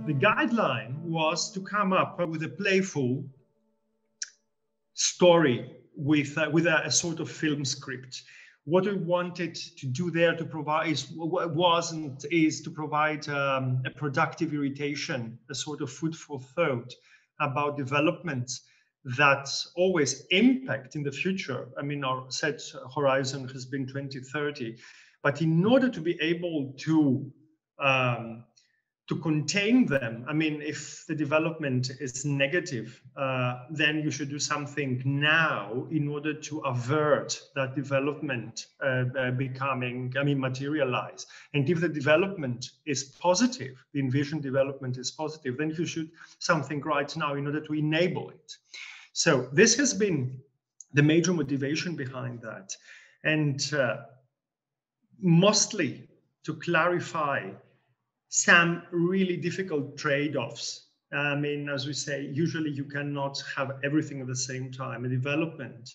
The guideline was to come up with a playful story with a sort of film script. What we wanted to do there to provide is to provide a productive irritation, a sort of food for thought about developments that always impact in the future. I mean, our set horizon has been 2030, but in order to be able to contain them, I mean, if the development is negative, then you should do something now in order to avert that development materialize. And if the development is positive, the envisioned development is positive, then you should something right now in order to enable it. So this has been the major motivation behind that. And mostly to clarify some really difficult trade-offs. I mean, as we say, usually you cannot have everything at the same time. A development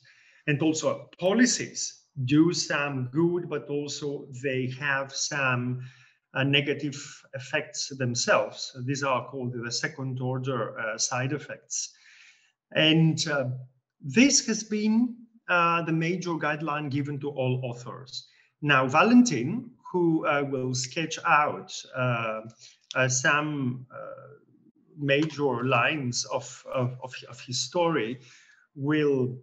and also policies do some good, but also they have some negative effects themselves. These are called the second-order side effects. And this has been the major guideline given to all authors. Now, Valentin, who will sketch out some major lines of his story, will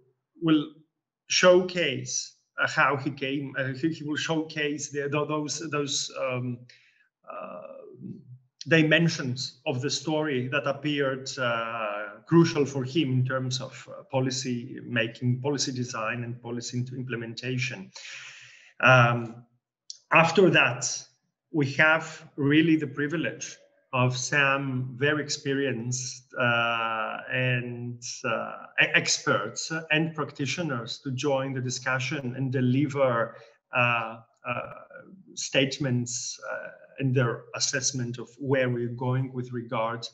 showcase how he came. He will showcase those dimensions of the story that appeared crucial for him in terms of policy making, policy design, and policy implementation. After that, we have really the privilege of some very experienced and experts and practitioners to join the discussion and deliver statements and their assessment of where we're going with regard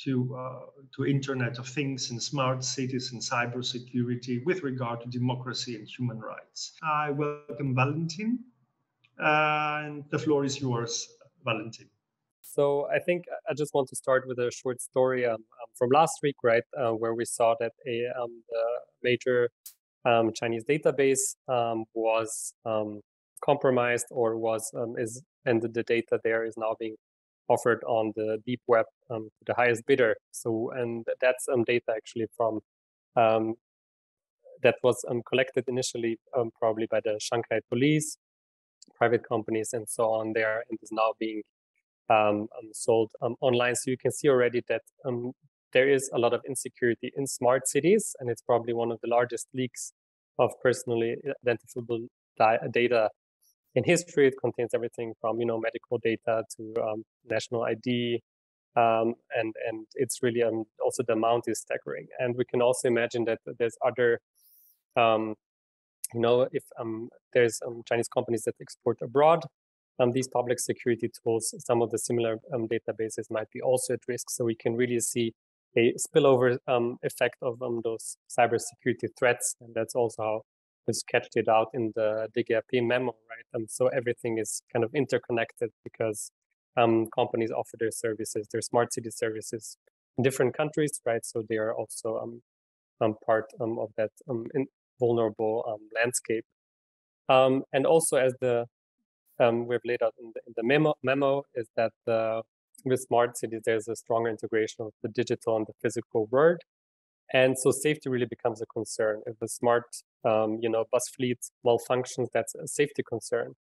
to Internet of Things and smart cities and cybersecurity with regard to democracy and human rights. I welcome Valentin. And the floor is yours, Valentin. So I think I just want to start with a short story from last week, right, where we saw that a major Chinese database was compromised or and the data there is now being offered on the deep web to the highest bidder. So, and that's data actually from that was collected initially probably by the Shanghai police, private companies, and so on there, and is now being sold online. So you can see already that there is a lot of insecurity in smart cities, and it's probably one of the largest leaks of personally identifiable data in history. It contains everything from medical data to national ID, and it's really also the amount is staggering. And we can also imagine that there's other if there's Chinese companies that export abroad, these public security tools, some of the similar databases might be also at risk. So we can really see a spillover effect of those cybersecurity threats. And that's also how we sketched it out in the DGAP memo, right? So everything is kind of interconnected because companies offer their services, their smart city services in different countries, right? So they are also part of that vulnerable landscape. And also, as we've laid out in the memo, is that with smart cities, there's a stronger integration of the digital and the physical world. And so safety really becomes a concern. If the smart, bus fleet malfunctions, that's a safety concern.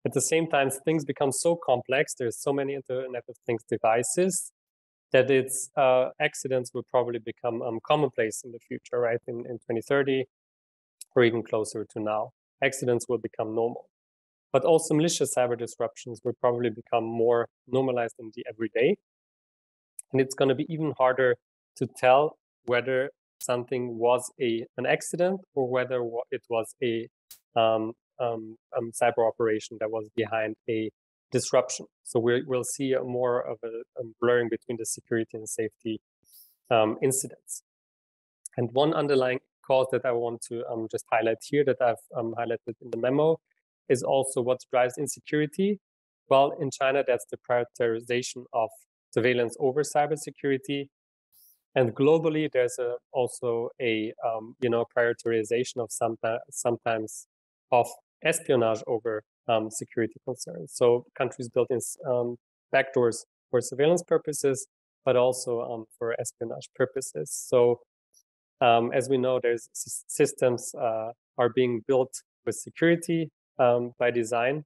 At the same time, things become so complex. There's so many Internet of Things devices that its accidents will probably become commonplace in the future, right? In 2030, or even closer to now, accidents will become normal. But also malicious cyber disruptions will probably become more normalized in the everyday. And it's going to be even harder to tell whether something was an accident or whether it was a cyber operation that was behind a disruption. So we'll see more of a blurring between the security and safety incidents. And one underlying cause that I want to just highlight here that I've highlighted in the memo is also what drives insecurity. Well, in China, that's the prioritization of surveillance over cybersecurity. And globally, there's also a prioritization of sometimes of espionage over security concerns. So countries built in backdoors for surveillance purposes, but also for espionage purposes. So as we know, there's systems are being built with security by design,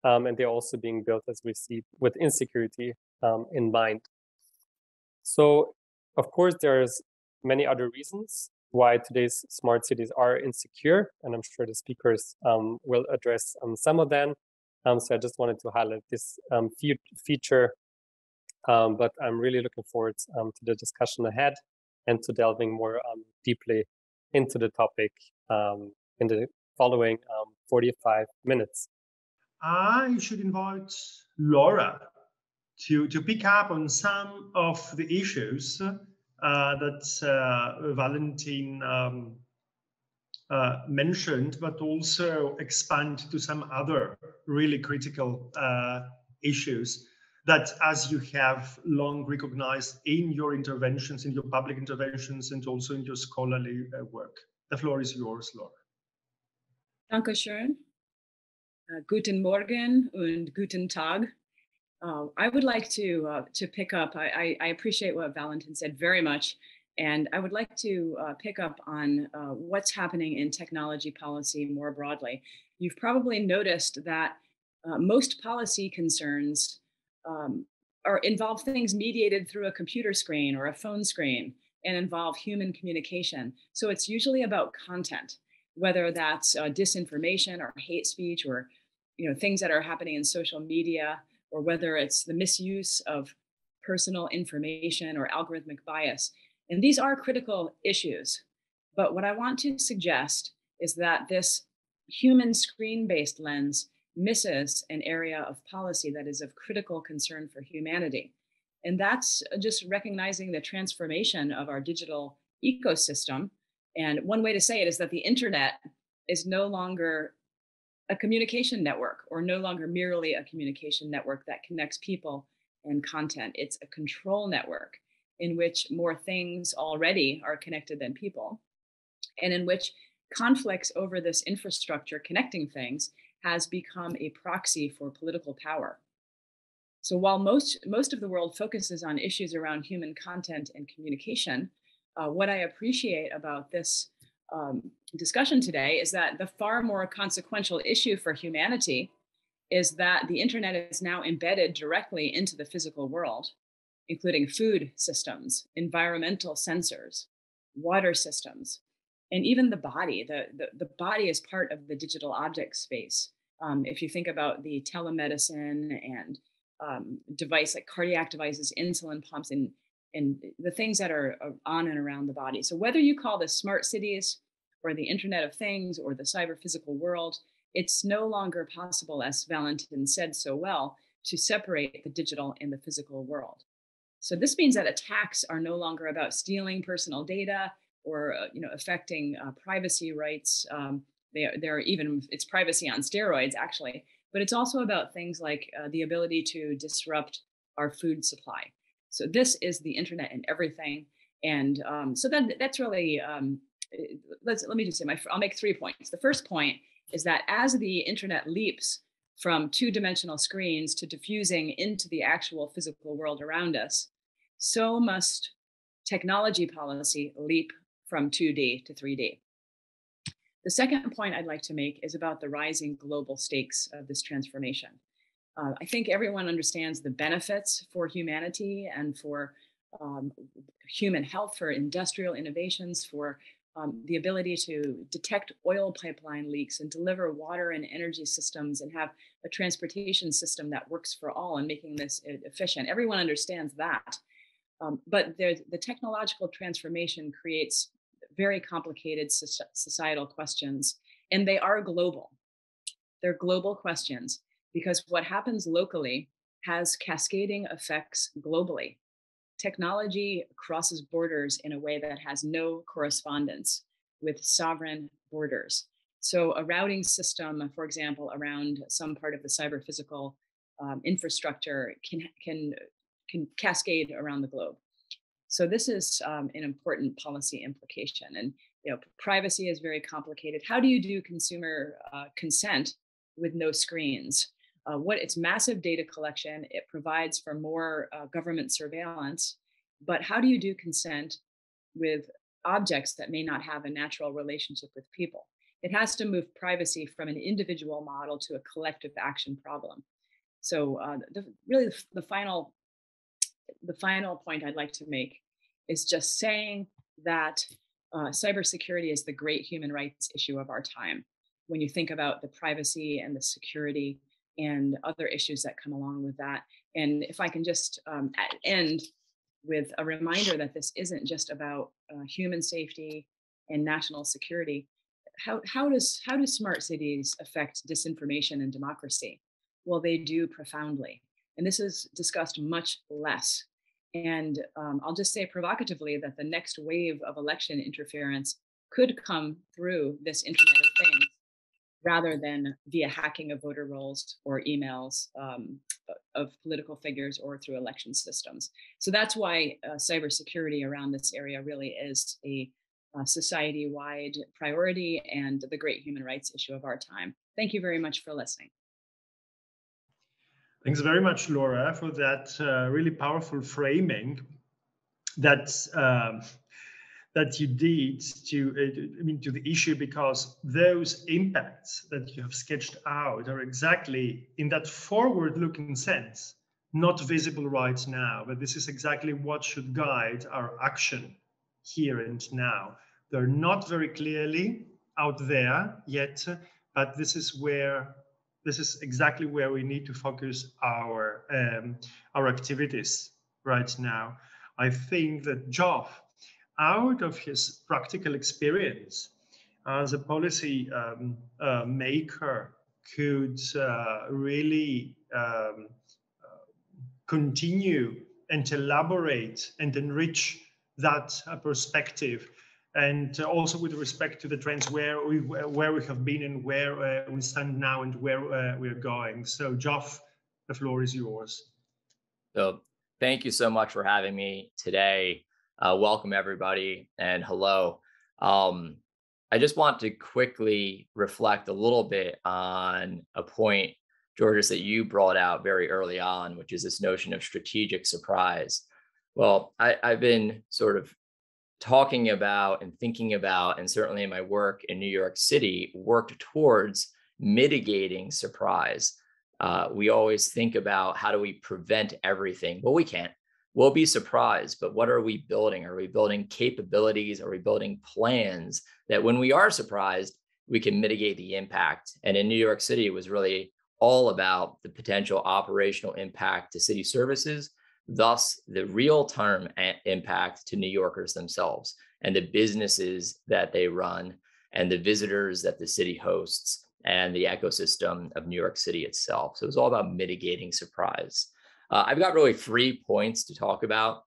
and they're also being built, as we see, with insecurity in mind. So, of course, there's many other reasons why today's smart cities are insecure, and I'm sure the speakers will address some of them. So I just wanted to highlight this feature, but I'm really looking forward to the discussion ahead and to delving more deeply into the topic in the following 45 minutes. I should invite Laura to pick up on some of the issues that Valentin mentioned, but also expand to some other really critical issues that, as you have long recognized in your interventions, in your public interventions, and also in your scholarly work. The floor is yours, Laura. Dankeschön. Guten Morgen und guten Tag. I would like to pick up. I appreciate what Valentin said very much, and I would like to pick up on what's happening in technology policy more broadly. You've probably noticed that most policy concerns involve things mediated through a computer screen or a phone screen and involve human communication. So it's usually about content, whether that's disinformation or hate speech or things that are happening in social media, or whether it's the misuse of personal information or algorithmic bias. And these are critical issues. But what I want to suggest is that this human screen-based lens misses an area of policy that is of critical concern for humanity. And that's just recognizing the transformation of our digital ecosystem. And one way to say it is that the internet is no longer a communication network, or no longer merely a communication network that connects people and content. It's a control network in which more things already are connected than people, and in which conflicts over this infrastructure connecting things has become a proxy for political power. So while most of the world focuses on issues around human content and communication, what I appreciate about this discussion today is that the far more consequential issue for humanity is that the internet is now embedded directly into the physical world, including food systems, environmental sensors, water systems, and even the body. The body is part of the digital object space. If you think about the telemedicine and device like cardiac devices, insulin pumps, and the things that are on and around the body. So whether you call this smart cities or the Internet of Things or the cyber physical world, it's no longer possible, as Valentin said so well, to separate the digital and the physical world. So this means that attacks are no longer about stealing personal data or affecting privacy rights. It's privacy on steroids, actually, but it's also about things like the ability to disrupt our food supply. So this is the internet and everything. And so that's really, let me just say, I'll make 3 points. The first point is that as the internet leaps from two-dimensional screens to diffusing into the actual physical world around us, so must technology policy leap from 2D to 3D. The second point I'd like to make is about the rising global stakes of this transformation. I think everyone understands the benefits for humanity and for human health, for industrial innovations, for the ability to detect oil pipeline leaks and deliver water and energy systems and have a transportation system that works for all and making this efficient. Everyone understands that. But the technological transformation creates very complicated societal questions, and they are global. They're global questions because what happens locally has cascading effects globally. Technology crosses borders in a way that has no correspondence with sovereign borders. So a routing system, for example, around some part of the cyber physical infrastructure can can cascade around the globe. So this is an important policy implication. And privacy is very complicated. How do you do consumer consent with no screens? It's massive data collection. It provides for more government surveillance. But how do you do consent with objects that may not have a natural relationship with people? It has to move privacy from an individual model to a collective action problem. So the final point I'd like to make is just saying that cybersecurity is the great human rights issue of our time. When you think about the privacy and the security and other issues that come along with that. And if I can just end with a reminder that this isn't just about human safety and national security. How do smart cities affect disinformation and democracy? Well, they do profoundly. And this is discussed much less. And I'll just say provocatively that the next wave of election interference could come through this Internet of Things rather than via hacking of voter rolls or emails of political figures or through election systems. So that's why cybersecurity around this area really is a society-wide priority and the great human rights issue of our time. Thank you very much for listening. Thanks very much, Laura, for that really powerful framing that you did to the issue, because those impacts that you have sketched out are exactly in that forward-looking sense, not visible right now, but this is exactly what should guide our action here and now. They're not very clearly out there yet, but this is exactly where we need to focus our activities right now. I think that Geoff, out of his practical experience as a policy maker, could really continue and elaborate and enrich that perspective, and also with respect to the trends where we have been and where we stand now and where we're going. So Geoff, the floor is yours. So thank you so much for having me today. Welcome everybody, and hello. I just want to quickly reflect a little bit on a point, Georgios, that you brought out very early on, which is this notion of strategic surprise. Well, I've been sort of talking about and thinking about, and certainly in my work in New York City, worked towards mitigating surprise. We always think about how do we prevent everything? Well, we can't. We'll be surprised, but what are we building? Are we building capabilities? Are we building plans that when we are surprised, we can mitigate the impact? And in New York City, it was really all about the potential operational impact to city services, thus the real-time impact to New Yorkers themselves and the businesses that they run and the visitors that the city hosts and the ecosystem of New York City itself. So it was all about mitigating surprise. I've got really 3 points to talk about: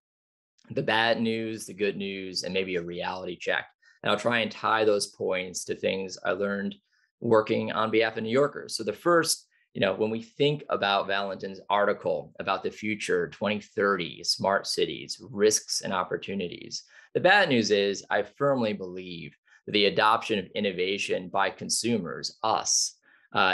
the bad news, the good news, and maybe a reality check. And I'll try and tie those points to things I learned working on behalf of New Yorkers. So the first, when we think about Valentin's article about the future, 2030, smart cities, risks and opportunities, the bad news is I firmly believe that the adoption of innovation by consumers, us,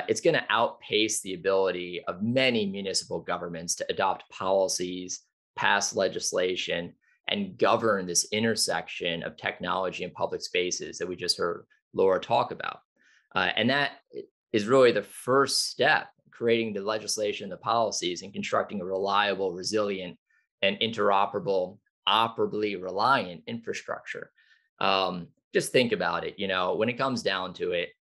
it's going to outpace the ability of many municipal governments to adopt policies, pass legislation, and govern this intersection of technology and public spaces that we just heard Laura talk about. And that is really the first step, creating the legislation, the policies, and constructing a reliable, resilient, and interoperable, operably reliant infrastructure. Just think about it, when it comes down to it,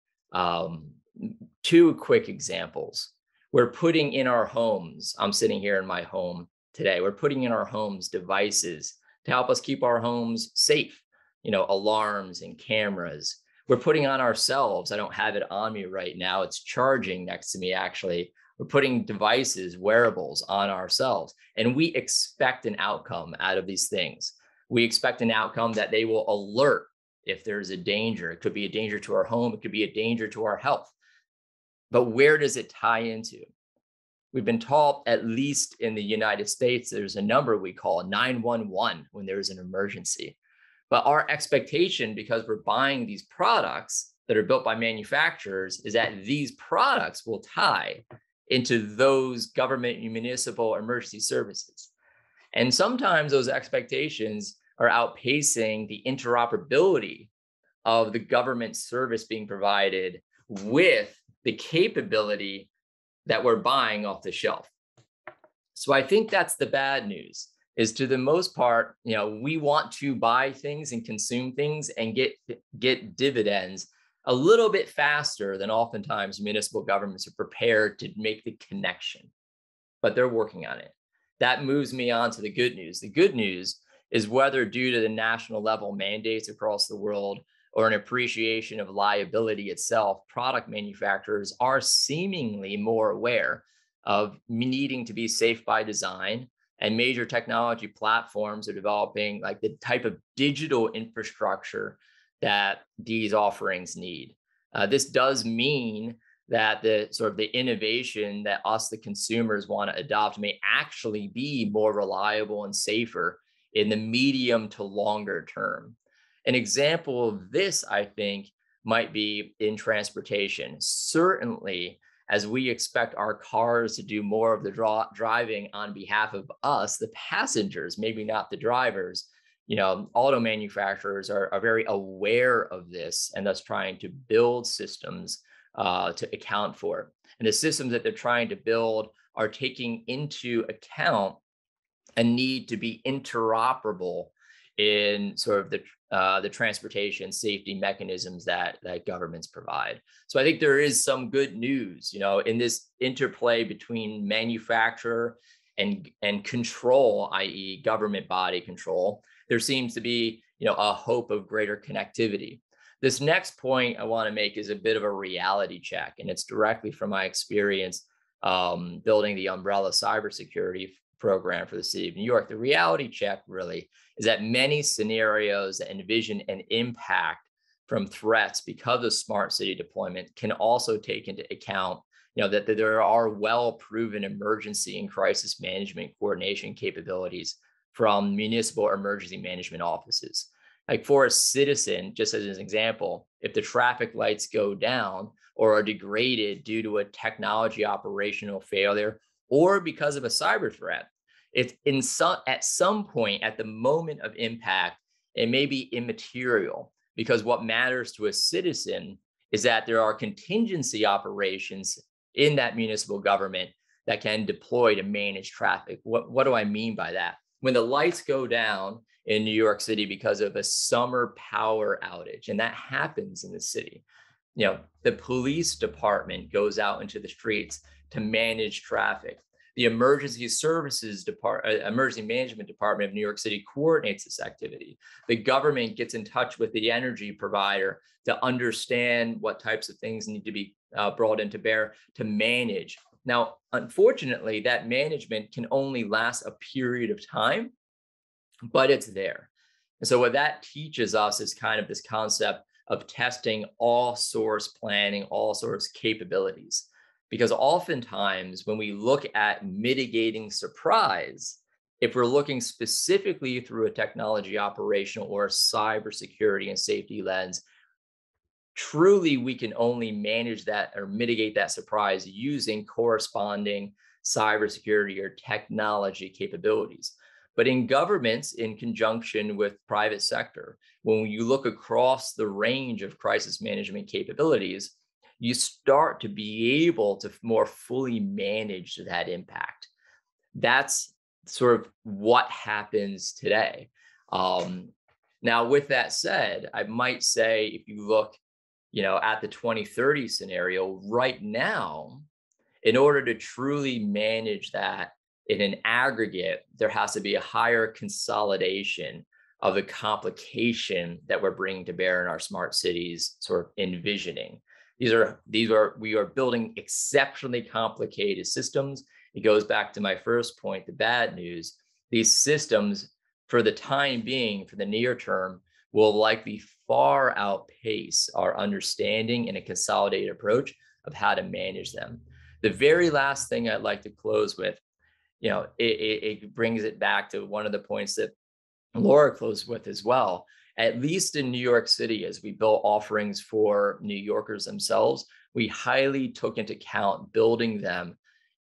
2 quick examples. We're putting in our homes, I'm sitting here in my home today, we're putting in our homes devices to help us keep our homes safe, alarms and cameras. We're putting on ourselves, I don't have it on me right now, it's charging next to me actually. We're putting devices, wearables on ourselves, and we expect an outcome out of these things. We expect an outcome that they will alert if there's a danger. It could be a danger to our home, it could be a danger to our health. But where does it tie into? We've been taught, at least in the United States, there's a number we call 911 when there's an emergency. But our expectation, because we're buying these products that are built by manufacturers, is that these products will tie into those government and municipal emergency services. And sometimes those expectations are outpacing the interoperability of the government service being provided with the capability that we're buying off the shelf. So I think that's the bad news, is to the most part, we want to buy things and consume things and get dividends a little bit faster than oftentimes municipal governments are prepared to make the connection, but they're working on it. That moves me on to the good news. The good news is, whether due to the national level mandates across the world or an appreciation of liability itself, product manufacturers are seemingly more aware of needing to be safe by design, and major technology platforms are developing like the type of digital infrastructure that these offerings need. This does mean that the innovation that us, the consumers, want to adopt may actually be more reliable and safer in the medium to longer term. An example of this, I think, might be in transportation. Certainly, as we expect our cars to do more of the driving on behalf of us, the passengers, maybe not the drivers, auto manufacturers are very aware of this, and thus trying to build systems to account for it. And the systems that they're trying to build are taking into account a need to be interoperable in sort of the transportation safety mechanisms that governments provide. So I think there is some good news, in this interplay between manufacturer and control, i.e. government body control. There seems to be, a hope of greater connectivity. This next point I want to make is a bit of a reality check, and it's directly from my experience building the umbrella cybersecurity program for the city of New York. The reality check really is that many scenarios that envision an impact from threats because of smart city deployment can also take into account, that there are well-proven emergency and crisis management coordination capabilities from municipal emergency management offices. Like, for a citizen, just as an example, if the traffic lights go down or are degraded due to a technology operational failure or because of a cyber threat, it's at some point at the moment of impact, it may be immaterial, because what matters to a citizen is that there are contingency operations in that municipal government that can deploy to manage traffic. What do I mean by that? When the lights go down in New York City because of a summer power outage, and that happens in the city, the police department goes out into the streets to manage traffic. The emergency management department of New York City coordinates this activity. The government gets in touch with the energy provider to understand what types of things need to be brought into bear to manage. Now, unfortunately, that management can only last a period of time, but it's there. And so what that teaches us is kind of this concept of testing all source planning, all source capabilities. Because oftentimes when we look at mitigating surprise, if we're looking specifically through a technology operational or a cybersecurity and safety lens, truly we can only manage that or mitigate that surprise using corresponding cybersecurity or technology capabilities. But in governments, in conjunction with private sector, when you look across the range of crisis management capabilities, you start to be able to more fully manage that impact. That's sort of what happens today. Now, with that said, I might say, if you look, at the 2030 scenario right now, in order to truly manage that in an aggregate, there has to be a higher consolidation of the complication that we're bringing to bear in our smart cities sort of envisioning. We are building exceptionally complicated systems. It goes back to my first point, the bad news. These systems, for the time being, for the near term, will likely far outpace our understanding in a consolidated approach of how to manage them. The very last thing I'd like to close with, it brings it back to one of the points that Laura closed with as well. At least in New York City, as we built offerings for New Yorkers themselves, we highly took into account building them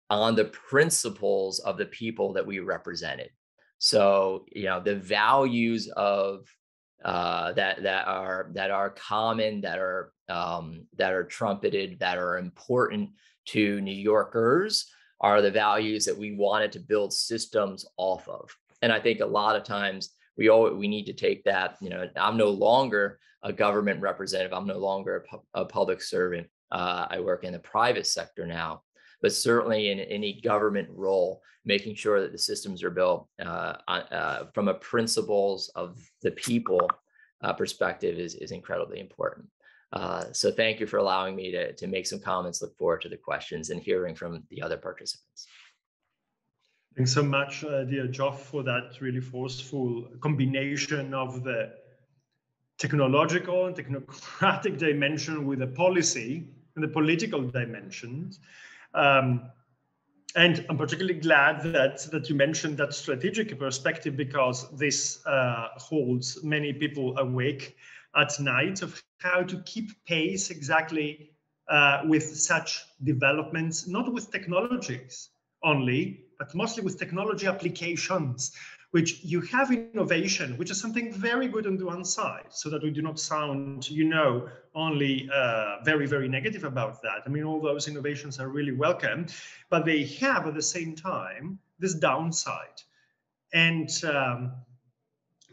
on the principles of the people that we represented. So, the values of that are common, that are trumpeted, that are important to New Yorkers, are the values that we wanted to build systems off of. And I think a lot of times we need to take that. I'm no longer a government representative. I'm no longer a public servant. I work in the private sector now, but certainly in any government role, making sure that the systems are built from a principles of the people perspective is incredibly important. So thank you for allowing me to make some comments. Look forward to the questions and hearing from the other participants. Thanks so much, dear Geoff, for that really forceful combination of the technological and technocratic dimension with the policy and the political dimensions. And I'm particularly glad that you mentioned that strategic perspective, because this holds many people awake at night of how to keep pace exactly with such developments, not with technologies only, but mostly with technology applications, which you have innovation, which is something very good on the one side, so that we do not sound, only very, very negative about that. I mean, all those innovations are really welcome, but they have at the same time this downside. And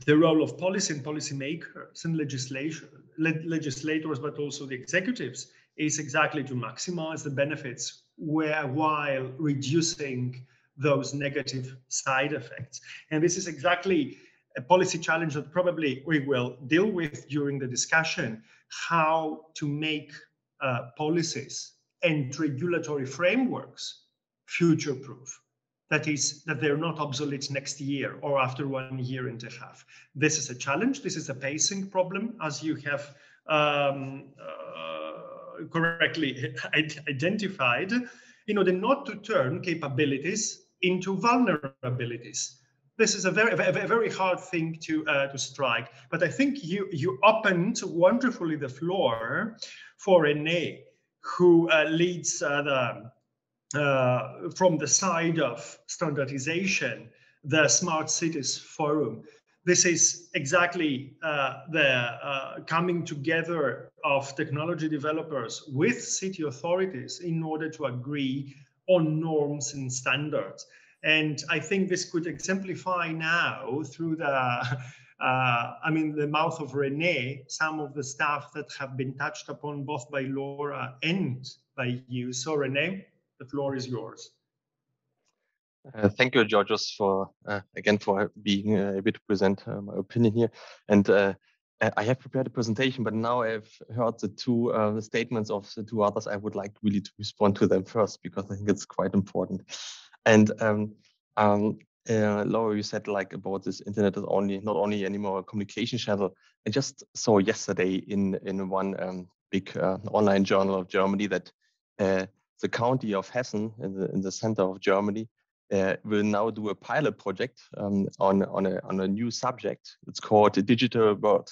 the role of policy and policymakers and legislators, but also the executives, is exactly to maximize the benefits while reducing those negative side effects. And this is exactly a policy challenge that probably we will deal with during the discussion, how to make policies and regulatory frameworks future-proof. That is, that they're not obsolete next year or after 1 year and a half. This is a challenge. This is a pacing problem, as you have correctly identified, in order not to turn capabilities into vulnerabilities. This is a very hard thing to strike. But I think you opened wonderfully the floor for René, who leads from the side of standardization, the Smart Cities Forum. This is exactly the coming together of technology developers with city authorities in order to agree on norms and standards. And I think this could exemplify now through the mouth of René, some of the stuff that have been touched upon both by Laura and by you. So René, the floor is yours. Thank you, Georgios, for again for being able to present my opinion here. And I have prepared a presentation, but now I've heard the two statements of the two others. I would like really to respond to them first, because I think it's quite important. And Laura, you said like about this internet is not only anymore a communication channel. I just saw yesterday in one big online journal of Germany that the county of Hessen in the center of Germany will now do a pilot project on a new subject. It's called the digital world,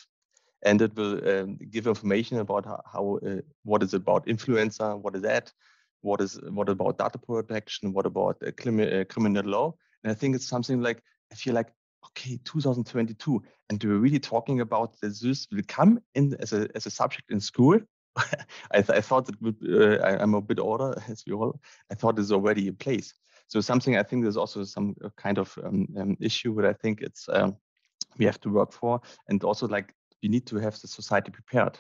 and it will give information about how what is about influencer, what is that, what about data protection, what about criminal law. And I think it's something like, I feel like, okay, 2022, and we're really talking about that this will come in as a subject in school. I thought it would. I'm a bit older, as we all. I thought it's already in place. So something I think there's also some kind of issue that I think it's we have to work for, and also like we need to have the society prepared.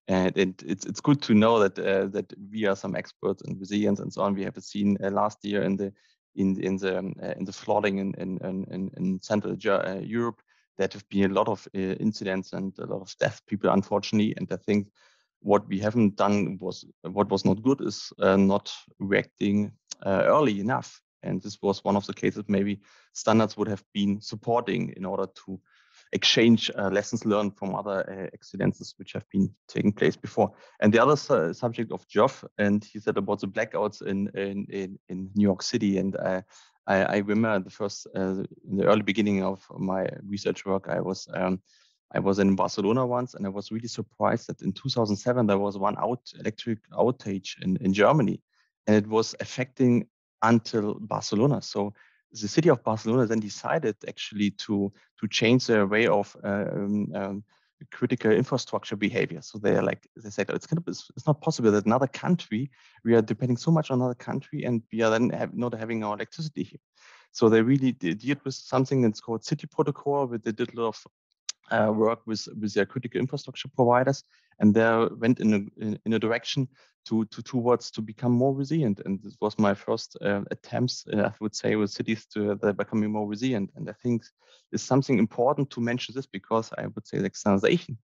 And it's good to know that we are some experts in resilience and so on. We have seen last year in the flooding in Central Europe that have been a lot of incidents and a lot of death people, unfortunately. And I think what we haven't done what was not good is not reacting early enough. And this was one of the cases maybe standards would have been supporting in order to exchange lessons learned from other accidents which have been taking place before. And the other subject of Geoff, and he said about the blackouts in New York City. And I remember in the early beginning of my research work, I was in Barcelona once, and I was really surprised that in 2007 there was one electric outage in Germany, and it was affecting until Barcelona. So the city of Barcelona then decided actually to change their way of critical infrastructure behavior. So they said it's not possible that another country, we are depending so much on another country, and we are then not having our electricity here. So they really did with something that's called City Protocol, where they did a lot of work with their critical infrastructure providers, and they went in a direction towards to become more resilient. And this was my first attempts, I would say, with cities they're becoming more resilient. And I think it's something important to mention this, because I would say that standardization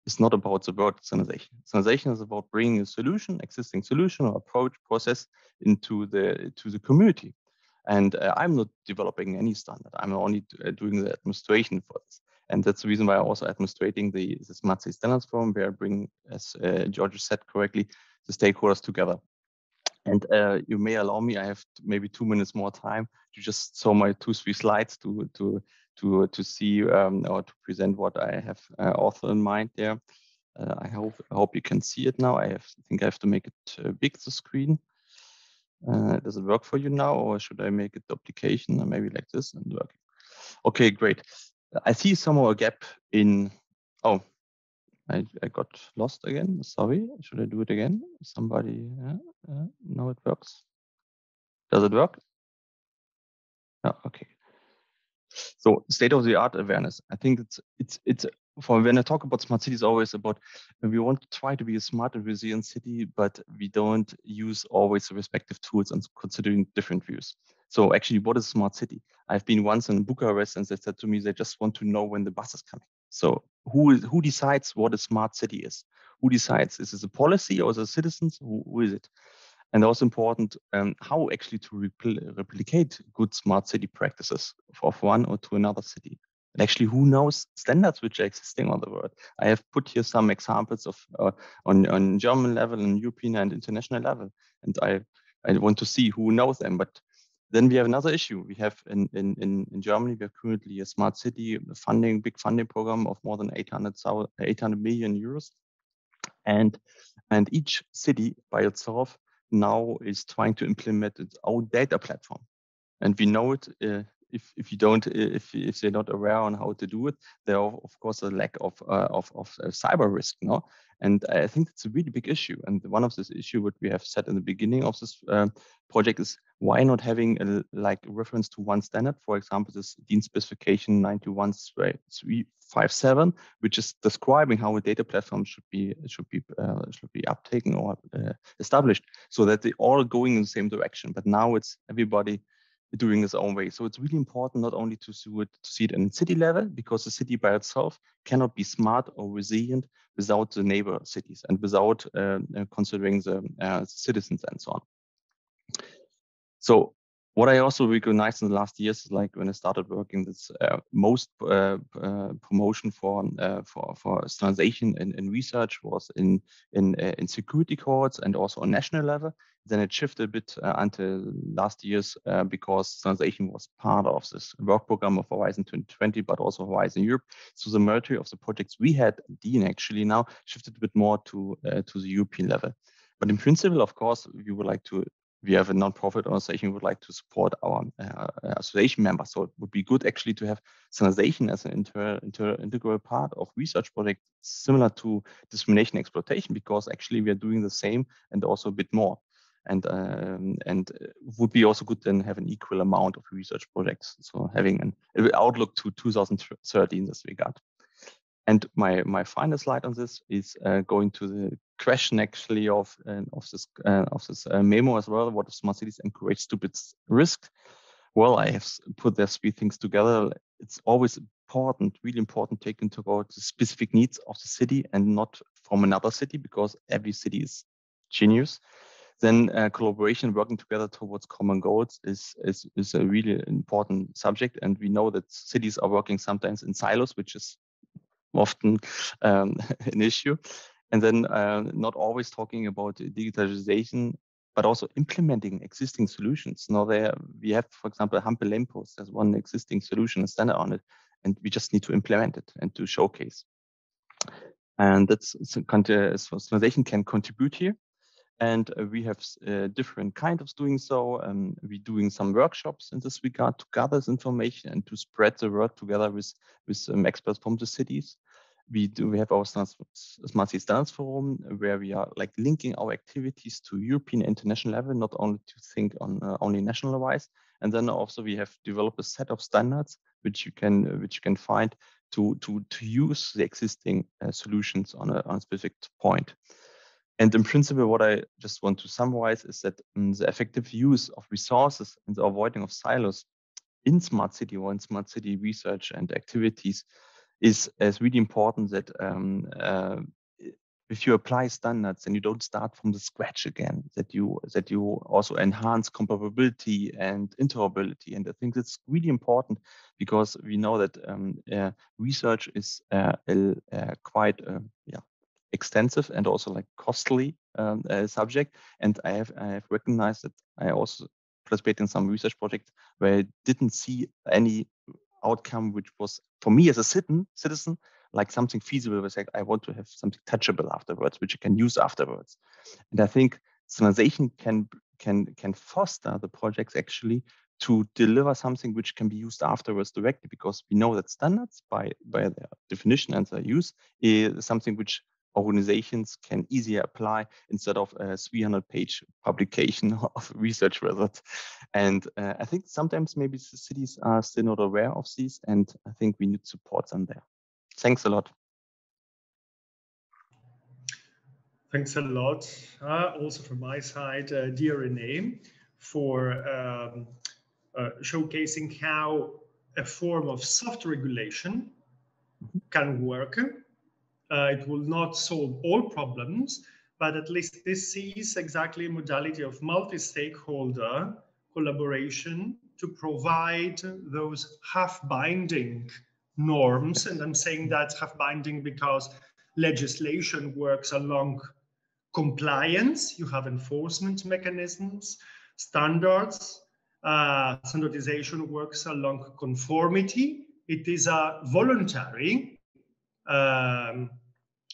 is not about the word standardization. Standardization is about bringing a solution, existing solution or approach process into the community. And I'm not developing any standard. I'm only doing the administration for this. And that's the reason why I'm also administrating the Smart City Standards Forum, where I bring, as Georgios said correctly, the stakeholders together. And you may allow me, I have maybe 2 minutes more time to just show my 2-3 slides to see or to present what I have also in mind there. I hope you can see it now. I think I have to make it big, the screen. Does it work for you now, or should I make it the application, or maybe like this and work? Okay, great. I see somehow a gap in. Oh, I got lost again. Sorry. Should I do it again? Somebody? No, it works. Does it work? Yeah. Okay. So state-of-the-art awareness. I think it's for when I talk about smart cities, always about we want to try to be a smart and resilient city, but we don't use always the respective tools and considering different views. So actually, what is a smart city? I've been once in Bucharest, and they said to me they just want to know when the bus is coming. So who decides what a smart city is? Who decides? Is it a policy or is it citizens? Who is it? And also important, how actually to replicate good smart city practices of one or to another city. And actually, who knows standards which are existing on the world? I have put here some examples of on German level and European and international level, and I want to see who knows them. But then we have another issue. We have in Germany, we have currently a smart city big funding program of more than 800 million euros, and each city by itself now is trying to implement its own data platform. And we know it, if they're not aware on how to do it, there are of course a lack of cyber risk, no? And I think it's a really big issue. And one of this issue, what we have said in the beginning of this project, is why not having a reference to one standard? For example, this DIN specification 91357, which is describing how a data platform should be uptaken or established, so that they all going in the same direction. But now it's everybody doing its own way. So it's really important not only to see it in city level, because the city by itself cannot be smart or resilient without the neighbor cities and without considering the citizens and so on. So what I also recognized in the last years, like when I started working, this most promotion for standardization in research was in security codes and also on national level. Then it shifted a bit until last year's because standardization was part of this work program of Horizon 2020, but also Horizon Europe. So the majority of the projects we had, DIN actually now shifted a bit more to the European level. But in principle, of course, we have a non-profit organization who would like to support our association members. So it would be good actually to have standardization as an integral part of research projects similar to discrimination exploitation, because actually we are doing the same and also a bit more. And would be also good then have an equal amount of research projects. So having an outlook to 2030 in this regard. And my final slide on this is going to the question actually of this memo as well. What if smart cities encourage stupid risk? Well, I have put these 3 things together. It's always important, really important, take into account the specific needs of the city and not from another city, because every city is genius. Then collaboration, working together towards common goals is a really important subject. And we know that cities are working sometimes in silos, which is often an issue. And then not always talking about digitalization, but also implementing existing solutions. Now we have, for example, Hampe Lamppost as one existing solution, a standard on it, and we just need to implement it and to showcase. And that's standardization can contribute here. And we have different kinds of doing so. We're doing some workshops in this regard to gather this information and to spread the word together with experts from the cities. We have our Smart City Standards Forum, where we are like linking our activities to European international level, not only to think on only national wise. And then also we have developed a set of standards which you can find to use the existing solutions on a specific point. And in principle, what I just want to summarize is that the effective use of resources and the avoiding of silos in smart city or in smart city research and activities is really important. That if you apply standards and you don't start from the scratch again, that you also enhance comparability and interoperability. And I think that's really important, because we know that research is quite extensive and also like costly subject. And I have recognized that I also participated in some research projects where I didn't see any outcome which was, for me as a citizen, like something feasible. Was like, I want to have something touchable afterwards, which you can use afterwards. And I think standardization can foster the projects actually to deliver something which can be used afterwards directly, because we know that standards by their definition and their use is something which organizations can easier apply instead of a 300-page publication of research results. And I think sometimes maybe the cities are still not aware of these, and I think we need support them there. Thanks a lot. Thanks a lot. Also from my side, dear René, for showcasing how a form of soft regulation can work. It will not solve all problems, but at least this is exactly a modality of multi-stakeholder collaboration to provide those half-binding norms. And I'm saying that half-binding because legislation works along compliance. You have enforcement mechanisms, standards. Standardization works along conformity. It is a voluntary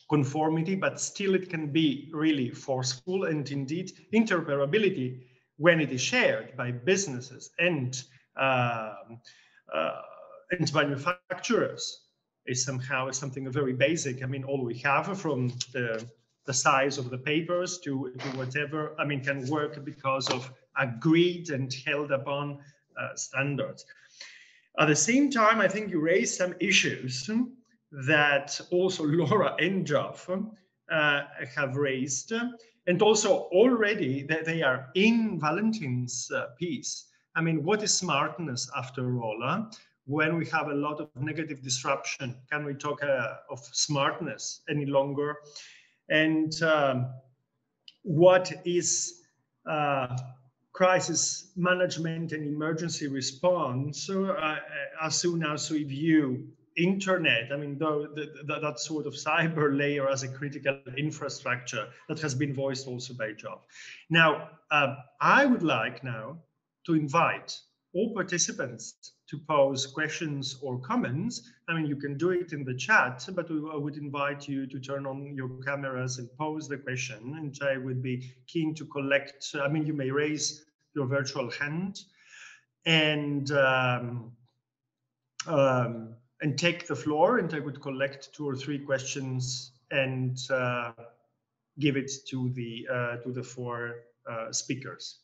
conformity, but still it can be really forceful. And indeed, interoperability, when it is shared by businesses and manufacturers, is somehow something very basic. I mean, all we have, from the size of the papers to whatever, I mean, can work because of agreed and held upon standards. At the same time, I think you raised some issues that also Laura and Geoff have raised, and also already that they are in Valentin's piece. I mean, what is smartness after all? When we have a lot of negative disruption, can we talk of smartness any longer? And what is crisis management and emergency response as soon as we view internet, I mean, that sort of cyber layer as a critical infrastructure that has been voiced also by Geoff. Now, I would like now to invite all participants to pose questions or comments. I mean, you can do it in the chat, but I would invite you to turn on your cameras and pose the question. And I would be keen to collect, I mean, you may raise your virtual hand and take the floor, and I would collect 2 or 3 questions and give it to the 4 speakers.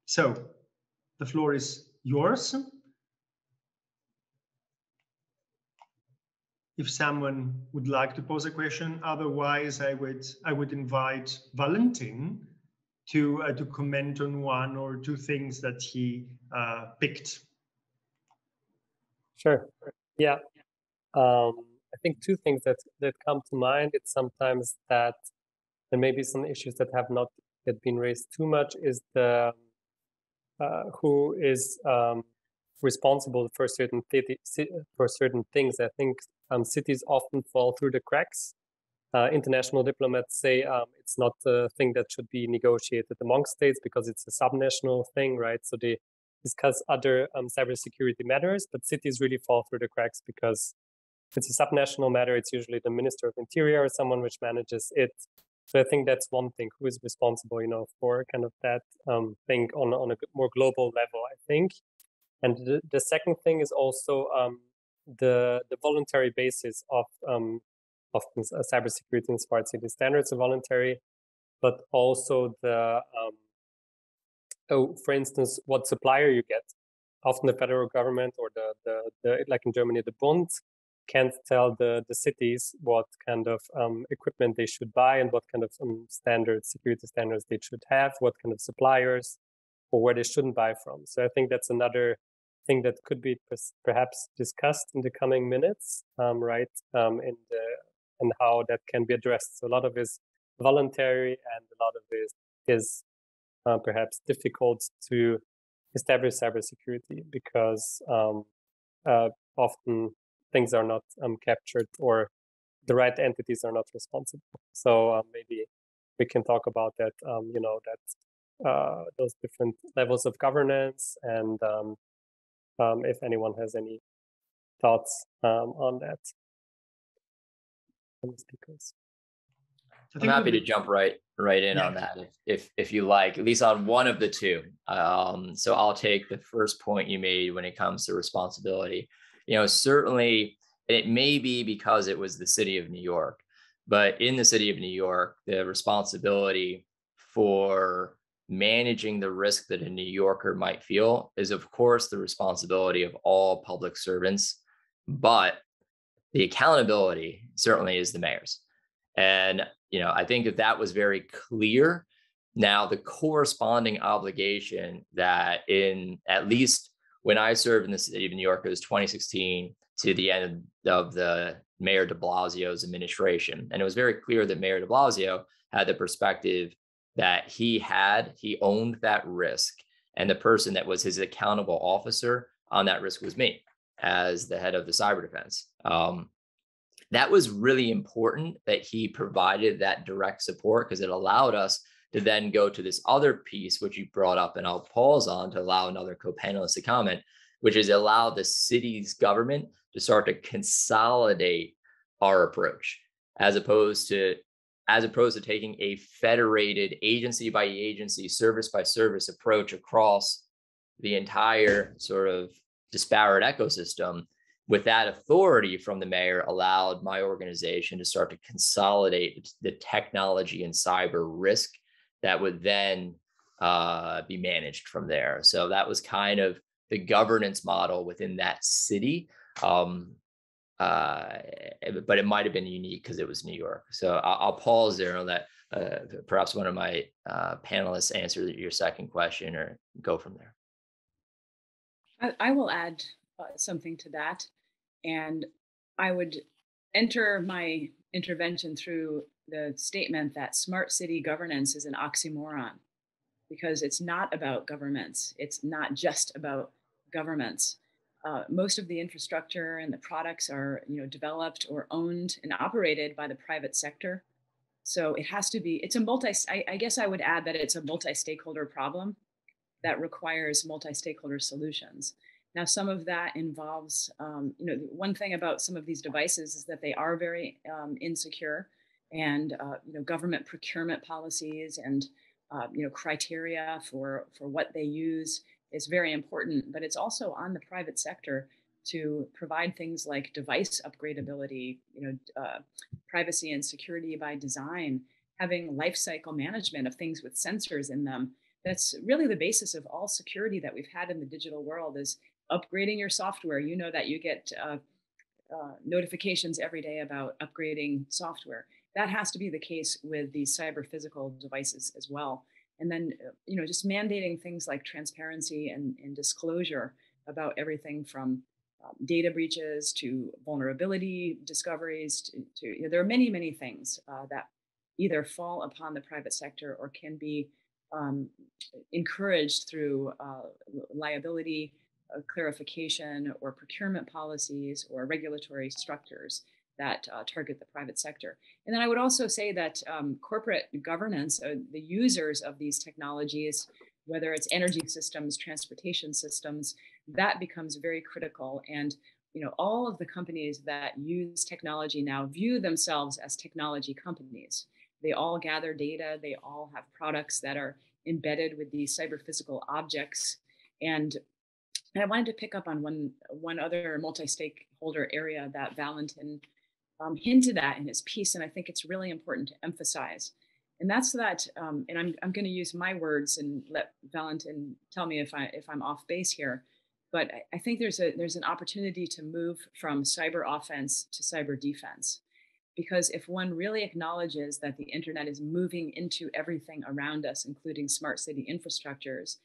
So the floor is yours. If someone would like to pose a question, otherwise I would invite Valentin to comment on 1 or 2 things that he picked. Sure. Yeah. I think 2 things that come to mind. It's sometimes that there may be some issues that have not get been raised too much is the who is responsible for certain things. I think cities often fall through the cracks. International diplomats say it's not a thing that should be negotiated among states because it's a subnational thing, right? So they discuss other cybersecurity matters, but cities really fall through the cracks because it's a subnational matter. It's usually the Minister of Interior or someone which manages it. So I think that's one thing, who is responsible, for kind of that thing on a more global level, I think. And the second thing is also the voluntary basis of cybersecurity and smart city standards are voluntary, but also the for instance, what supplier you get. Often the federal government or the like in Germany, the Bund can't tell the cities what kind of equipment they should buy and what kind of security standards they should have, what kind of suppliers, or where they shouldn't buy from. So I think that's another thing that could be perhaps discussed in the coming minutes, right? And how that can be addressed. So a lot of it is voluntary, and a lot of it is perhaps difficult to establish cybersecurity because often things are not captured or the right entities are not responsible. So maybe we can talk about that, those different levels of governance, and if anyone has any thoughts on that from the speakers. I'm happy to jump right in on that if you like, at least on one of the two. So I'll take the first point you made when it comes to responsibility. Certainly it may be because it was the city of New York, but in the city of New York, the responsibility for managing the risk that a New Yorker might feel is, of course, the responsibility of all public servants, but the accountability certainly is the mayor's. And, I think that was very clear. Now, the corresponding obligation that at least when I served in the city of New York, it was 2016 to the end of the Mayor de Blasio's administration. And it was very clear that Mayor de Blasio had the perspective that he owned that risk. And the person that was his accountable officer on that risk was me as the head of the cyber defense. That was really important that he provided that direct support, because it allowed us to then go to this other piece, which you brought up, and I'll pause on to allow another co-panelist to comment, which is allow the city's government to start to consolidate our approach, as opposed to taking a federated agency by agency, service by service approach across the entire sort of disparate ecosystem. With that authority from the mayor, allowed my organization to start to consolidate the technology and cyber risk that would then be managed from there. So that was kind of the governance model within that city. But it might have been unique because it was New York. So I'll pause there and let perhaps one of my panelists answer your second question or go from there. I will add something to that. And I would enter my intervention through the statement that smart city governance is an oxymoron, because it's not about governments. It's not just about governments. Most of the infrastructure and the products are, developed or owned and operated by the private sector. So it has to be, I guess I would add that it's a multi-stakeholder problem that requires multi-stakeholder solutions. Now, some of that involves, one thing about some of these devices is that they are very insecure, and government procurement policies and criteria for what they use is very important. But it's also on the private sector to provide things like device upgradability, privacy and security by design, having life cycle management of things with sensors in them. That's really the basis of all security that we've had in the digital world, is upgrading your software. That you get notifications every day about upgrading software. That has to be the case with these cyber physical devices as well. And then, just mandating things like transparency and disclosure about everything from data breaches to vulnerability discoveries to there are many, many things that either fall upon the private sector or can be encouraged through liability clarification or procurement policies or regulatory structures that target the private sector. And then I would also say that corporate governance, the users of these technologies, whether it's energy systems, transportation systems, that becomes very critical. And all of the companies that use technology now view themselves as technology companies. They all gather data. They all have products that are embedded with these cyber physical objects. And I wanted to pick up on one other multi-stakeholder area that Valentin hinted at in his piece, and I think it's really important to emphasize. And that's that, and I'm going to use my words and let Valentin tell me if I'm off base here. But I think there's an opportunity to move from cyber offense to cyber defense, because if one really acknowledges that the internet is moving into everything around us, including smart city infrastructures,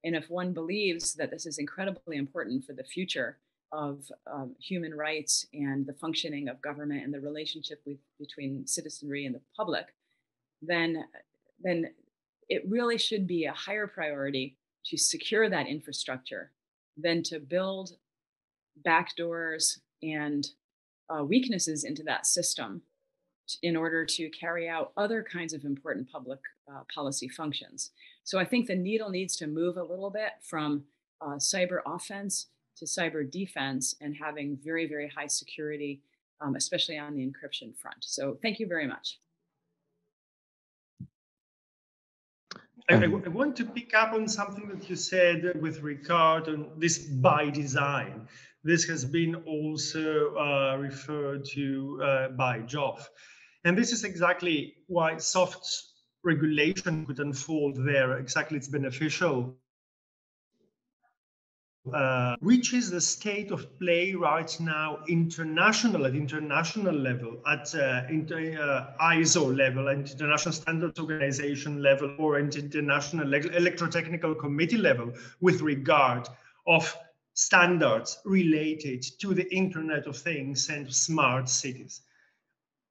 and if one believes that this is incredibly important for the future of human rights and the functioning of government and the relationship between citizenry and the public, then it really should be a higher priority to secure that infrastructure than to build backdoors and weaknesses into that system in order to carry out other kinds of important public policy functions. So I think the needle needs to move a little bit from cyber offense to cyber defense and having very, very high security, especially on the encryption front. So thank you very much. I want to pick up on something that you said with regard to this by design. This has been also referred to by Geoff. And this is exactly why soft regulation could unfold there. Exactly, it's beneficial. Which is the state of play right now at international level, at ISO level, at International Standards Organization level, or at International Electrotechnical Committee level with regard of standards related to the Internet of Things and smart cities?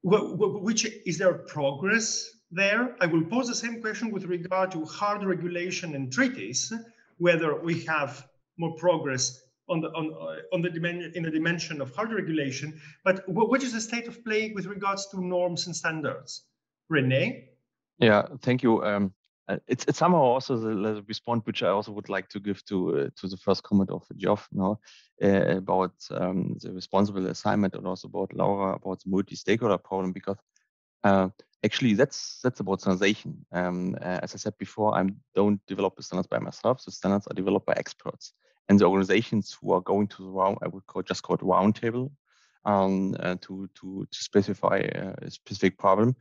Which is there progress there? I will pose the same question with regard to hard regulation and treaties, whether we have more progress in the dimension of hard regulation, but what is the state of play with regards to norms and standards? René? Yeah, thank you. It's somehow also the response which I also would like to give to the first comment of Geoff now about the responsible assignment, and also about Laura about the multi-stakeholder problem, because actually that's about standardization. As I said before, I don't develop the standards by myself. The standards are developed by experts, and the organizations who are going to the round, I would just call it roundtable, to specify a specific problem.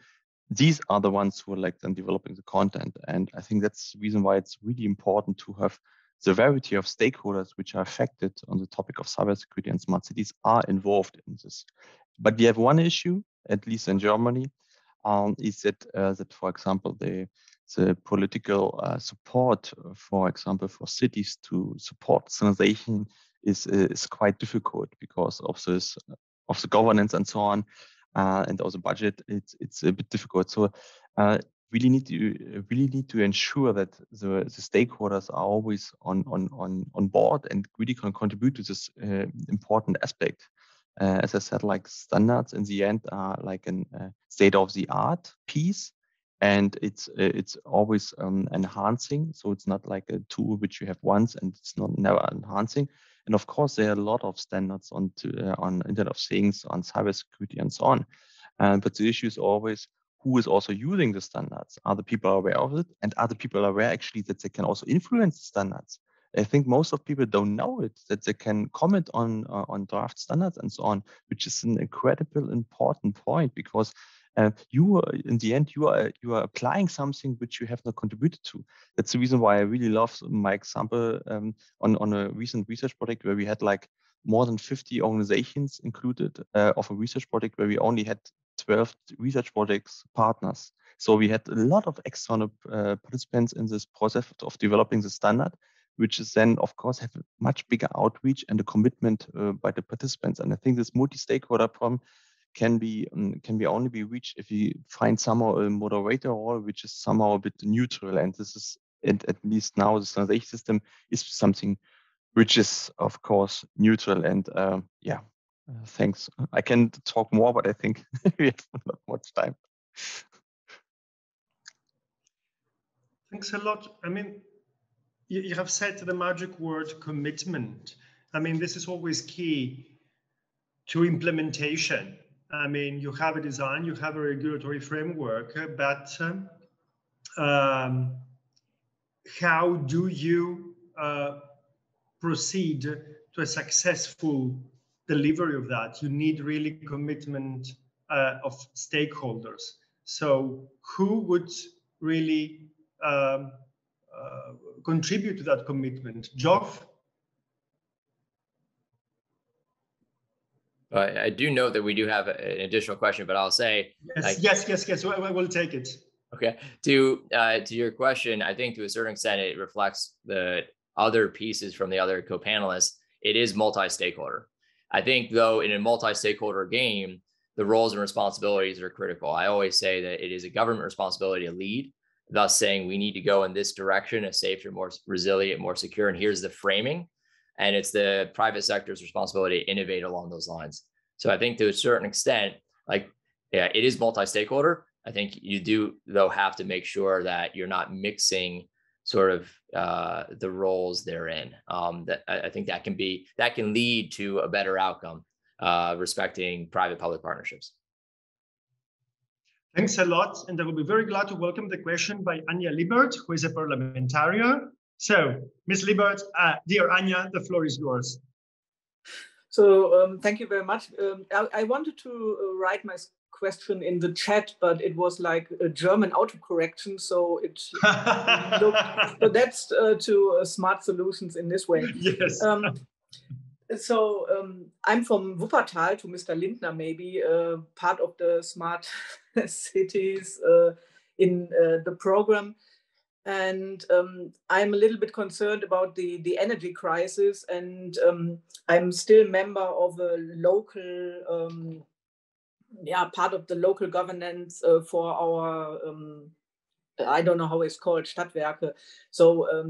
These are the ones who are like then developing the content. And I think that's the reason why it's really important to have the variety of stakeholders which are affected on the topic of cybersecurity and smart cities are involved in this. But we have one issue, at least in Germany, is that for example, the political support, for example, for cities to support standardization is quite difficult because of this, of the governance and so on. And also budget, it's a bit difficult. So really need to ensure that the stakeholders are always on board and really can contribute to this important aspect. As I said, like standards in the end are like a state of the art piece, and it's always enhancing. So it's not like a tool which you have once and it's not never enhancing. And of course, there are a lot of standards on Internet of Things, on cybersecurity, and so on. But the issue is always who is also using the standards. Are the people aware of it? And are the people aware actually that they can also influence the standards? I think most of people don't know it, that they can comment on draft standards and so on, which is an incredible important point, because you are, in the end, you are applying something which you have not contributed to. That's the reason why I really love my example on a recent research project where we had like more than 50 organizations included of a research project where we only had 12 research projects partners. So we had a lot of external participants in this process of developing the standard, which is then, of course, have a much bigger outreach and a commitment by the participants. And I think this multi-stakeholder problem can only be reached if you find somehow a moderator role which is somehow a bit neutral. And this is And at least now the standardization system is something which is, of course, neutral. And thanks. I can talk more, but I think we have not much time. Thanks a lot. I mean, you have said the magic word commitment. I mean, this is always key to implementation. I mean, you have a design, you have a regulatory framework, but how do you proceed to a successful delivery of that? You need really commitment of stakeholders. So who would really contribute to that commitment? Geoff? I do note that we do have an additional question, but I'll say yes. I will take it. Okay. To your question, I think to a certain extent it reflects the other pieces from the other co-panelists. It is multi-stakeholder. I think though in a multi-stakeholder game, the roles and responsibilities are critical. I always say that it is a government responsibility to lead, thus saying we need to go in this direction, a safer, more resilient, more secure, and here's the framing. And it's the private sector's responsibility to innovate along those lines. So I think to a certain extent, it is multi-stakeholder. I think you do, though, have to make sure that you're not mixing sort of the roles they're in. That I think that can lead to a better outcome, respecting private-public partnerships. Thanks a lot. And I will be very glad to welcome the question by Anja Liebert, who is a parliamentarian. So, Ms. Liebert, dear Anja, the floor is yours. So thank you very much. I wanted to write my question in the chat, but it was like a German autocorrection, so it looked. But that's to smart solutions in this way. Yes. So I'm from Wuppertal, to Mr. Lindner, maybe part of the smart cities in the program. And I'm a little bit concerned about the energy crisis, and I'm still member of a local, part of the local governance for our, I don't know how it's called, Stadtwerke. So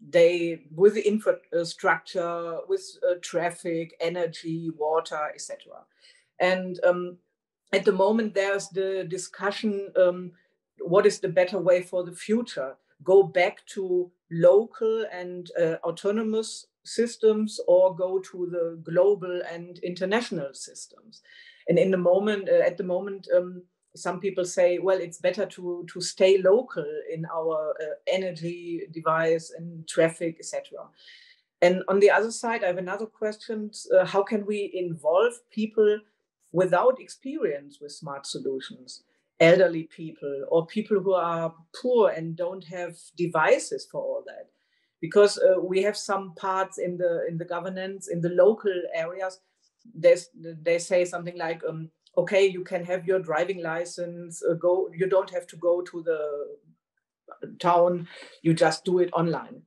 they, with the infrastructure, with traffic, energy, water, etc. And at the moment, there's the discussion, what is the better way for the future? Go back to local and autonomous systems, or go to the global and international systems? And at the moment, some people say, well, it's better to stay local in our energy device and traffic, etc. And on the other side, I have another question. How can we involve people without experience with smart solutions? Elderly people or people who are poor and don't have devices for all that, because we have some parts in the governance in the local areas. They say something like, okay, you can have your driving license. You don't have to go to the town. You just do it online.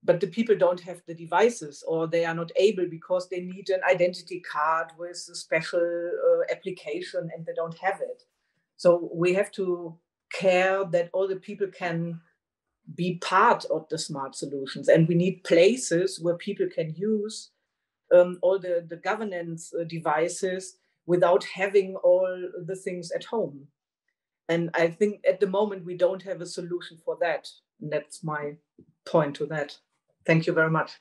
But the people don't have the devices, or they are not able because they need an identity card with a special application, and they don't have it. So we have to care that all the people can be part of the smart solutions, and we need places where people can use all the governance devices without having all the things at home. And I think at the moment we don't have a solution for that. And that's my point to that. Thank you very much.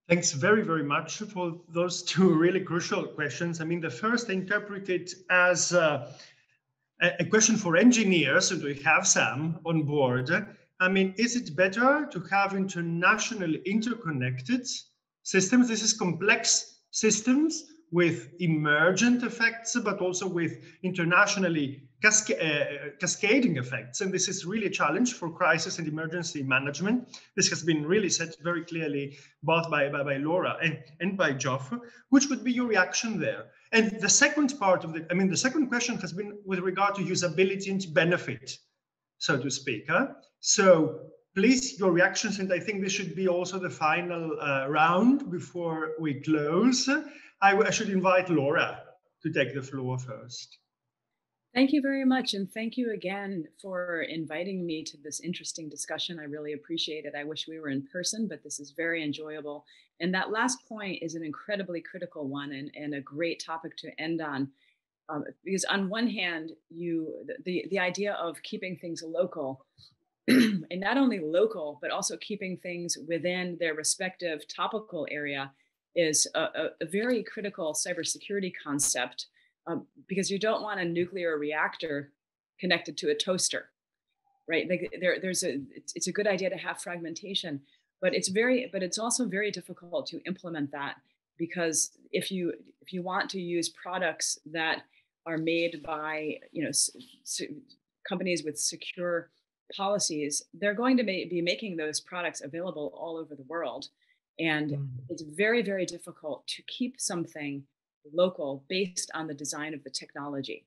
Thanks very, very much for those two really crucial questions. I mean, the first I interpret it as a question for engineers, and we have some on board. I mean, is it better to have internationally interconnected systems? This is complex systems with emergent effects, but also with internationally cascading effects. And this is really a challenge for crisis and emergency management. This has been really said very clearly, both by Laura and by Geoff. Which would be your reaction there? And the second part of the second question has been with regard to usability and benefit, so to speak. So please, your reactions, and I think this should be also the final round before we close. I should invite Laura to take the floor first. Thank you very much. And thank you again for inviting me to this interesting discussion. I really appreciate it. I wish we were in person, but this is very enjoyable. And that last point is an incredibly critical one and a great topic to end on. Because on one hand, the idea of keeping things local, and not only local, but also keeping things within their respective topical area is a very critical cybersecurity concept. Because you don't want a nuclear reactor connected to a toaster, right? Like it's a good idea to have fragmentation, but it's also very difficult to implement that, because if you want to use products that are made by companies with secure policies, they're going to be making those products available all over the world, and it's very, very difficult to keep something local based on the design of the technology.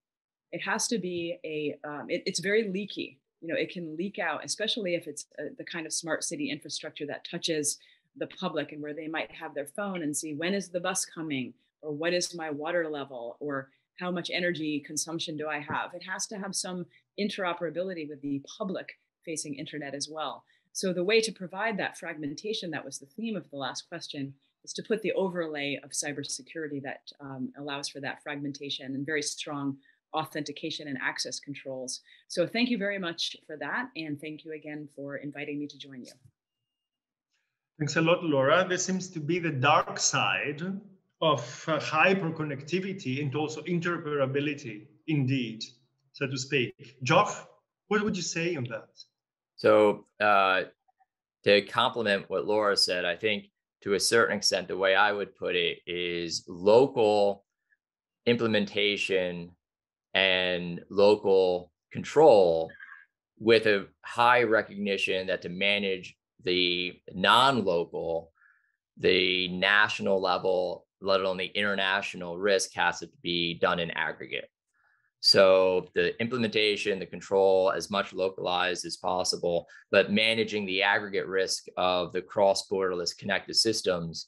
It has to be it's very leaky. It can leak out, especially if it's the kind of smart city infrastructure that touches the public and where they might have their phone and see when is the bus coming, or what is my water level, or how much energy consumption do I have. It has to have some interoperability with the public facing internet as well. So the way to provide that fragmentation, that was the theme of the last question, is to put the overlay of cybersecurity that allows for that fragmentation and very strong authentication and access controls. So thank you very much for that. And thank you again for inviting me to join you. Thanks a lot, Laura. This seems to be the dark side of hyperconnectivity and also interoperability, indeed, so to speak. Geoff, what would you say on that? So to complement what Laura said, I think to a certain extent, the way I would put it is local implementation and local control with a high recognition that to manage the non-local, the national level, let alone the international risk, has to be done in aggregate. So the implementation, the control, as much localized as possible, but managing the aggregate risk of the cross-borderless connected systems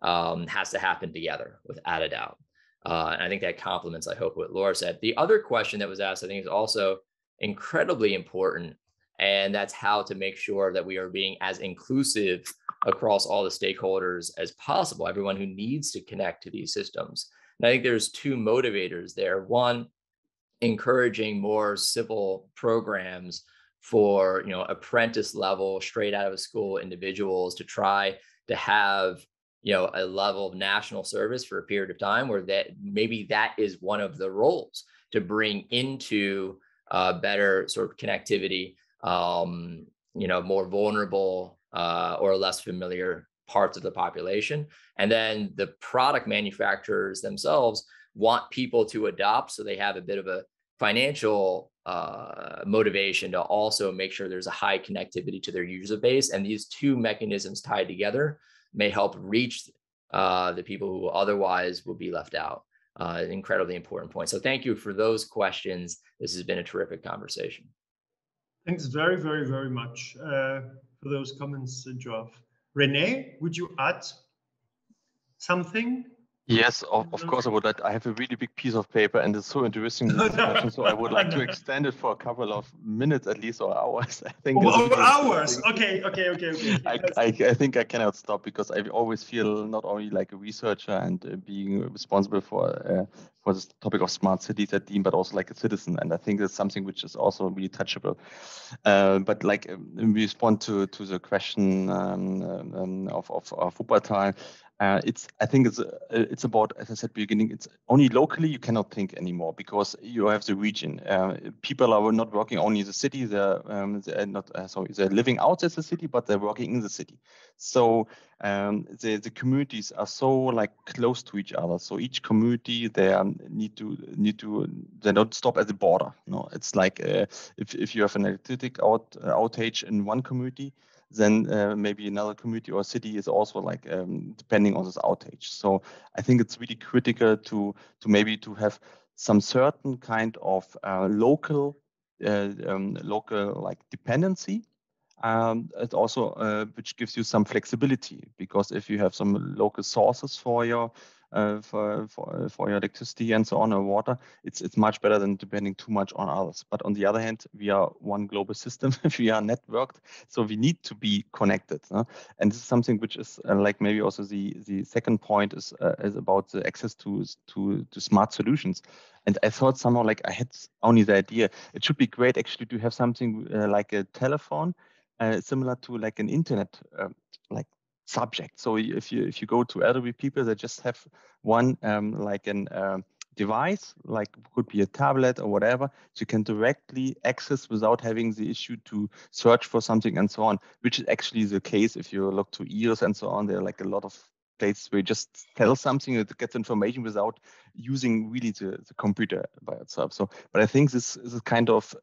has to happen together, without a doubt. And I think that complements, I hope, what Laura said. The other question that was asked, I think, is also incredibly important, and that's how to make sure that we are being as inclusive across all the stakeholders as possible, everyone who needs to connect to these systems. And I think there's two motivators there. One, encouraging more civil programs for apprentice level, straight out of school individuals to try to have a level of national service for a period of time, where that maybe that is one of the roles to bring into better sort of connectivity, more vulnerable or less familiar parts of the population. And then the product manufacturers themselves want people to adopt, so they have a bit of a financial motivation to also make sure there's a high connectivity to their user base. And these two mechanisms tied together may help reach the people who otherwise will be left out. An incredibly important point. So thank you for those questions. This has been a terrific conversation. Thanks very, very, very much for those comments, Geoff. René, would you add something? Yes, of course I would. I have a really big piece of paper, and it's so interesting, this discussion, so I would like to extend it for a couple of minutes at least, or hours. I think. Hours. Okay. I think I cannot stop, because I always feel not only like a researcher and being responsible for this topic of smart cities at DEAN, but also like a citizen, and I think that's something which is also really touchable. But like in response to the question of Wuppertal. I think it's about, as I said at the beginning, it's only locally you cannot think anymore, because you have the region. People are not working only in the city. They're living outside the city, but they're working in the city. So the communities are so like close to each other. So each community they don't stop at the border. No, it's like if you have an electricity outage in one community, then maybe another community or city is also like depending on this outage. So I think it's really critical to have some certain kind of local like dependency. It also which gives you some flexibility, because if you have some local sources for your for your electricity and so on, or water, it's much better than depending too much on others. But on the other hand, we are one global system. We are networked, so we need to be connected. And this is something which is like maybe also the second point is about the access to smart solutions. And I thought somehow, like, I had only the idea, it should be great actually to have something like a telephone, similar to like an internet like subject. So if you go to elderly people, they just have one like an device, like could be a tablet or whatever, so you can directly access without having the issue to search for something and so on, which is actually the case if you look to EOS and so on. There are like a lot of places where you just tell something that gets information without using really the computer by itself. So, but I think this is a kind of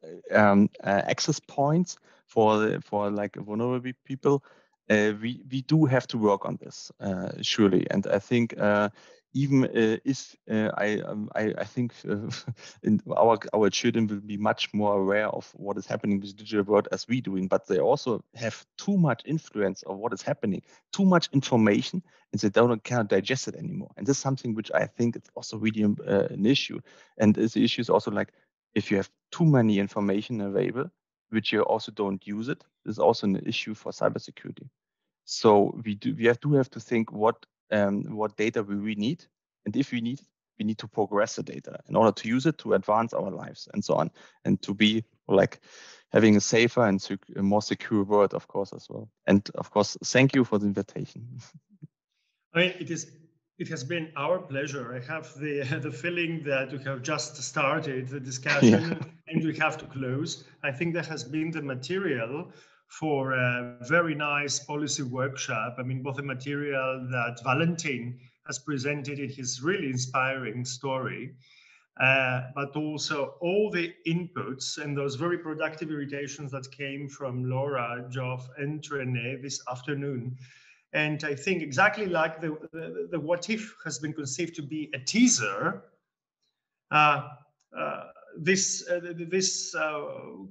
access points for like vulnerable people. We do have to work on this surely, and I think even if I think in our children will be much more aware of what is happening with the digital world as we doing, but they also have too much influence of what is happening, too much cannot digest it anymore. And this is something which I think is also really an issue. And the issue is also like if you have too many information available, which you also don't use it, is also an issue for cybersecurity. So we have to think what data we need, and if we need it, we need to progress the data in order to use it to advance our lives and so on, and to be like having a safer and a more secure world, of course, as well. And of course, thank you for the invitation. I mean, it has been our pleasure. I have the feeling that we have just started the discussion and we have to close. I think that has been the material for a very nice policy workshop. I mean, both the material that Valentin has presented in his really inspiring story, but also all the inputs and those very productive irritations that came from Laura, Geoff, and René this afternoon. And I think exactly like the what if has been conceived to be a teaser, this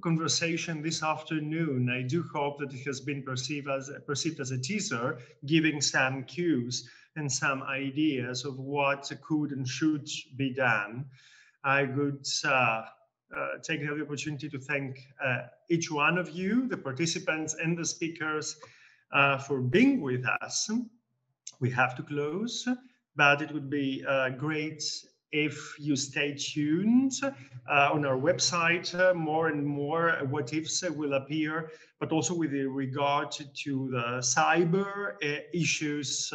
conversation this afternoon, I do hope that it has been perceived as a teaser, giving some cues and some ideas of what could and should be done. I would take the opportunity to thank each one of you, the participants and the speakers, for being with us. We have to close, but it would be great if you stay tuned on our website. More and more what ifs will appear, but also with regard to the cyber issues.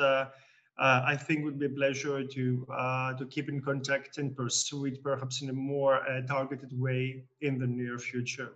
I think it would be a pleasure to keep in contact and pursue it perhaps in a more targeted way in the near future.